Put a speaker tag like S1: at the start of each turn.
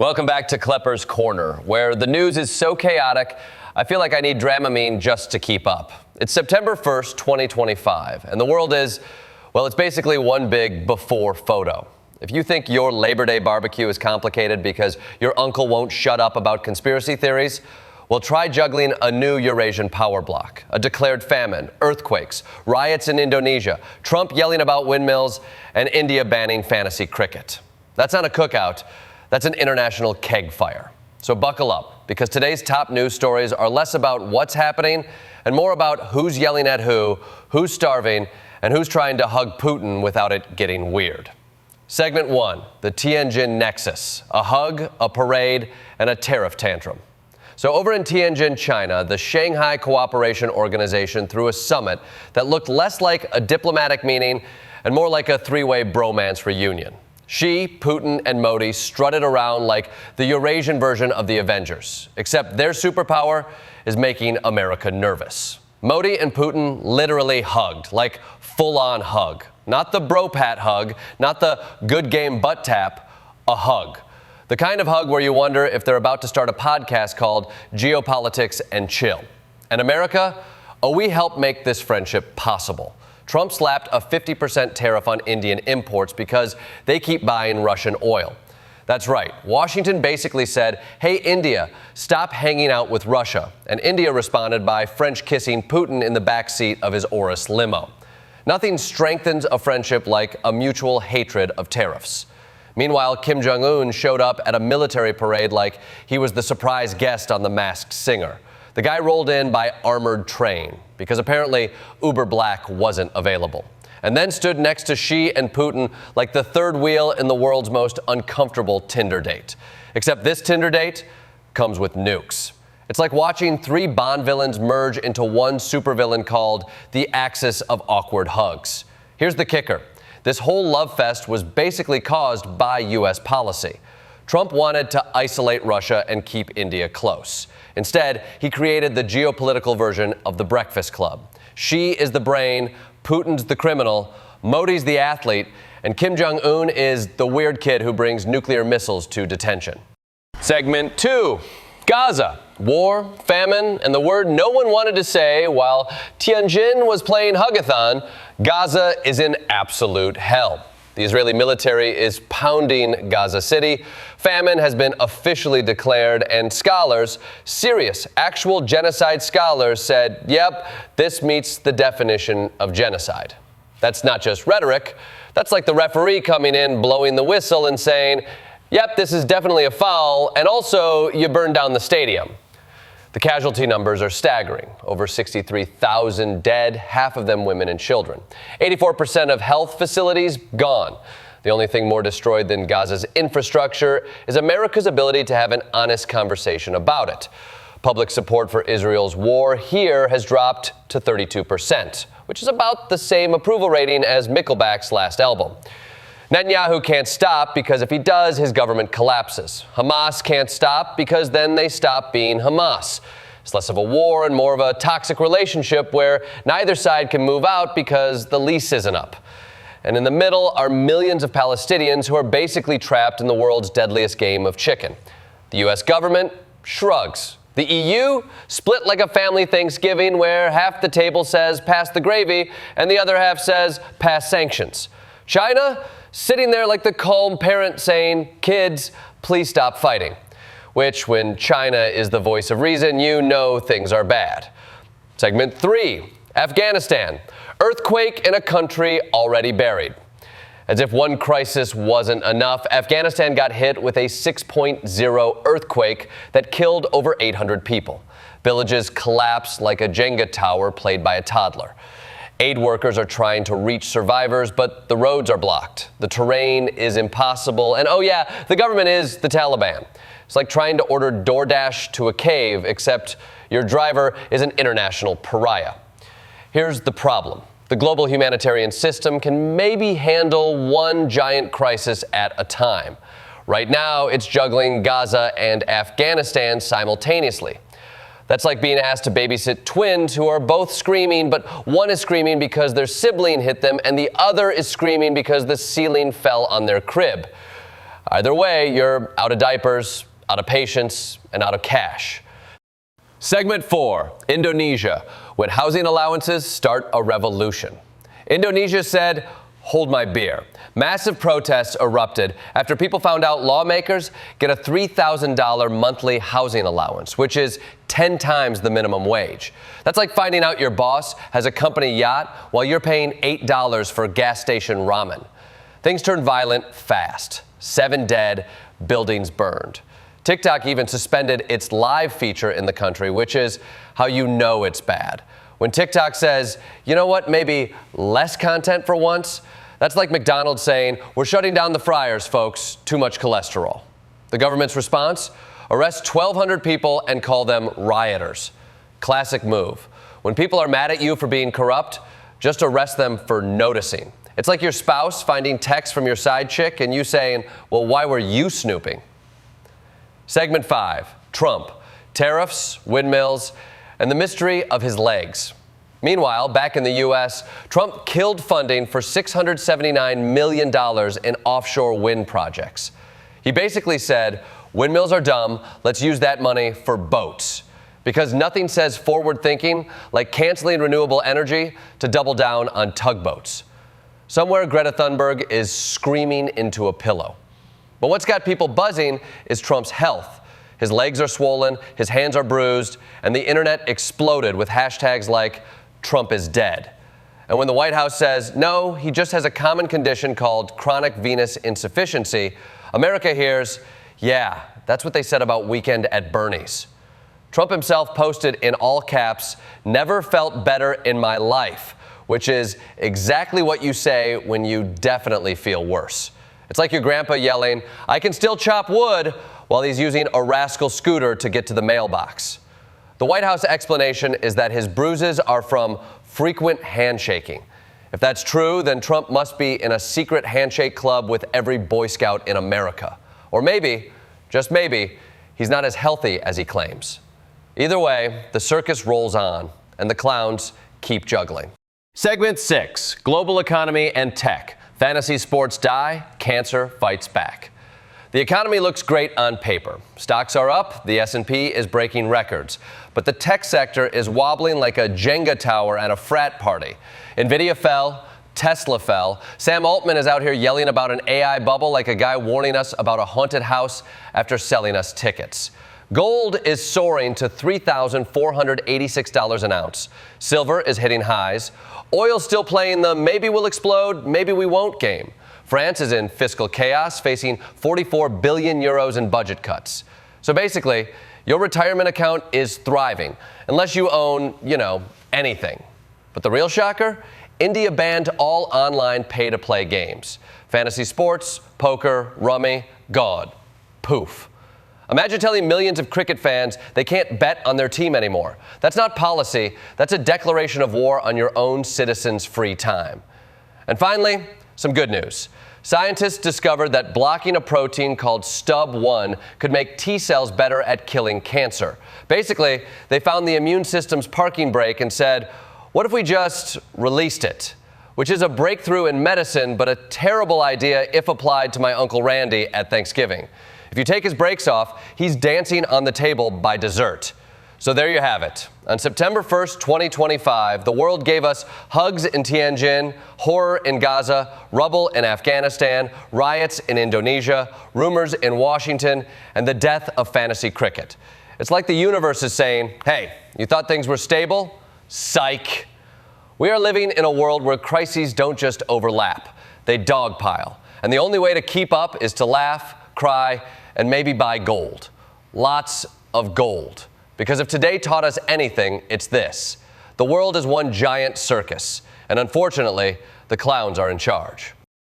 S1: Welcome back to Kleppers Corner, where the news is so chaotic, I feel like I need Dramamine just to keep up. It's September 1st, 2025, and the world is, well, it's basically one big before photo. If you think your Labor Day barbecue is complicated because your uncle won't shut up about conspiracy theories, well, try juggling a new Eurasian power bloc, a declared famine, earthquakes, riots in Indonesia, Trump yelling about windmills, and India banning fantasy cricket. That's not a cookout. That's an international keg fire. So buckle up, because today's top news stories are less about what's happening and more about who's yelling at who's starving, and who's trying to hug Putin without it getting weird. Segment 1, the Tenzin Nexus, a hug, a parade, and a tariff tantrum. So over in Tianjin, China, the Shanghai Cooperation Organization threw a summit that looked less like a diplomatic meeting and more like a three-way bromance reunion. Xi, Putin, and Modi strutted around like the Eurasian version of the Avengers, except their superpower is making America nervous. Modi and Putin literally hugged, like full-on hug. Not the bro-pat hug, not the good game butt tap, a hug. The kind of hug where you wonder if they're about to start a podcast called Geopolitics and Chill. And America, we helped make this friendship possible. Trump slapped a 50% tariff on Indian imports because they keep buying Russian oil. That's right. Washington basically said, hey, India, stop hanging out with Russia. And India responded by French kissing Putin in the backseat of his Urus limo. Nothing strengthens a friendship like a mutual hatred of tariffs. Meanwhile, Kim Jong-un showed up at a military parade like he was the surprise guest on The Masked Singer. The guy rolled in by armored train because apparently Uber Black wasn't available, and then stood next to Xi and Putin like the third wheel in the world's most uncomfortable Tinder date. Except this Tinder date comes with nukes. It's like watching three Bond villains merge into one supervillain called the Axis of Awkward Hugs. Here's the kicker. This whole love fest was basically caused by U.S. policy. Trump wanted to isolate Russia and keep India close. Instead, he created the geopolitical version of the Breakfast Club. Xi is the brain, Putin's the criminal, Modi's the athlete, and Kim Jong-un is the weird kid who brings nuclear missiles to detention. Segment 2, Gaza. War, famine, and the word no one wanted to say while Tianjin was playing Hugathon, Gaza is in absolute hell. The Israeli military is pounding Gaza City. Famine has been officially declared, and scholars, serious, actual genocide scholars, said, yep, this meets the definition of genocide. That's not just rhetoric. That's like the referee coming in, blowing the whistle and saying, yep, this is definitely a foul, and also you burned down the stadium. The casualty numbers are staggering. Over 63,000 dead, half of them women and children. 84% of health facilities gone. The only thing more destroyed than Gaza's infrastructure is America's ability to have an honest conversation about it. Public support for Israel's war here has dropped to 32%, which is about the same approval rating as Nickelback's last album. Netanyahu can't stop because if he does, his government collapses. Hamas can't stop because then they stop being Hamas. It's less of a war and more of a toxic relationship where neither side can move out because the lease isn't up. And in the middle are millions of Palestinians who are basically trapped in the world's deadliest game of chicken. The U.S. government shrugs. The EU split like a family Thanksgiving where half the table says pass the gravy and the other half says pass sanctions. China sitting there like the calm parent saying, kids, please stop fighting. Which, when China is the voice of reason, you know things are bad. Segment 3, Afghanistan. Earthquake in a country already buried. As if one crisis wasn't enough, Afghanistan got hit with a 6.0 earthquake that killed over 800 people. Villages collapsed like a Jenga tower played by a toddler. Aid workers are trying to reach survivors, but the roads are blocked. The terrain is impossible. And oh yeah, the government is the Taliban. It's like trying to order DoorDash to a cave, except your driver is an international pariah. Here's the problem. The global humanitarian system can maybe handle one giant crisis at a time. Right now, it's juggling Gaza and Afghanistan simultaneously. That's like being asked to babysit twins who are both screaming, but one is screaming because their sibling hit them and the other is screaming because the ceiling fell on their crib. Either way, you're out of diapers, out of patience, and out of cash. Segment 4, Indonesia. When housing allowances start a revolution. Indonesia said, "Hold my beer." Massive protests erupted after people found out lawmakers get a $3,000 monthly housing allowance, which is 10 times the minimum wage. That's like finding out your boss has a company yacht while you're paying $8 for gas station ramen. Things turned violent fast. 7 dead, buildings burned. TikTok even suspended its live feature in the country, which is how you know it's bad. When TikTok says, you know what, maybe less content for once, that's like McDonald's saying, we're shutting down the fryers, folks, too much cholesterol. The government's response? Arrest 1,200 people and call them rioters. Classic move. When people are mad at you for being corrupt, just arrest them for noticing. It's like your spouse finding texts from your side chick and you saying, well, why were you snooping? Segment 5, Trump, tariffs, windmills, and the mystery of his legs. Meanwhile, back in the U.S., Trump killed funding for $679 million in offshore wind projects. He basically said, windmills are dumb, let's use that money for boats. Because nothing says forward thinking like canceling renewable energy to double down on tugboats. Somewhere Greta Thunberg is screaming into a pillow. But what's got people buzzing is Trump's health. His legs are swollen, his hands are bruised, and the internet exploded with hashtags like Trump is dead. And when the White House says, no, he just has a common condition called chronic venous insufficiency, America hears, yeah, that's what they said about Weekend at Bernie's. Trump himself posted in all caps, never felt better in my life, which is exactly what you say when you definitely feel worse. It's like your grandpa yelling, I can still chop wood, while he's using a rascal scooter to get to the mailbox. The White House explanation is that his bruises are from frequent handshaking. If that's true, then Trump must be in a secret handshake club with every Boy Scout in America. Or maybe, just maybe, he's not as healthy as he claims. Either way, the circus rolls on, and the clowns keep juggling. Segment 6, Global Economy and Tech. Fantasy sports die, cancer fights back. The economy looks great on paper. Stocks are up, the S&P is breaking records. But the tech sector is wobbling like a Jenga tower at a frat party. Nvidia fell, Tesla fell. Sam Altman is out here yelling about an AI bubble like a guy warning us about a haunted house after selling us tickets. Gold is soaring to $3,486 an ounce. Silver is hitting highs. Oil's still playing the maybe we'll explode, maybe we won't game. France is in fiscal chaos, facing 44 billion euros in budget cuts. So basically, your retirement account is thriving, unless you own, anything. But the real shocker? India banned all online pay-to-play games. Fantasy sports, poker, rummy, gone. Poof. Imagine telling millions of cricket fans they can't bet on their team anymore. That's not policy, that's a declaration of war on your own citizens' free time. And finally, some good news. Scientists discovered that blocking a protein called STUB1 could make T cells better at killing cancer. Basically, they found the immune system's parking brake and said, what if we just released it? Which is a breakthrough in medicine, but a terrible idea if applied to my Uncle Randy at Thanksgiving. If you take his brakes off, he's dancing on the table by dessert. So there you have it. On September 1st, 2025, the world gave us hugs in Tianjin, horror in Gaza, rubble in Afghanistan, riots in Indonesia, rumors in Washington, and the death of fantasy cricket. It's like the universe is saying, hey, you thought things were stable? Psych. We are living in a world where crises don't just overlap, they dogpile. And the only way to keep up is to laugh, cry, and maybe buy gold. Lots of gold. Because if today taught us anything, it's this. The world is one giant circus, and unfortunately, the clowns are in charge.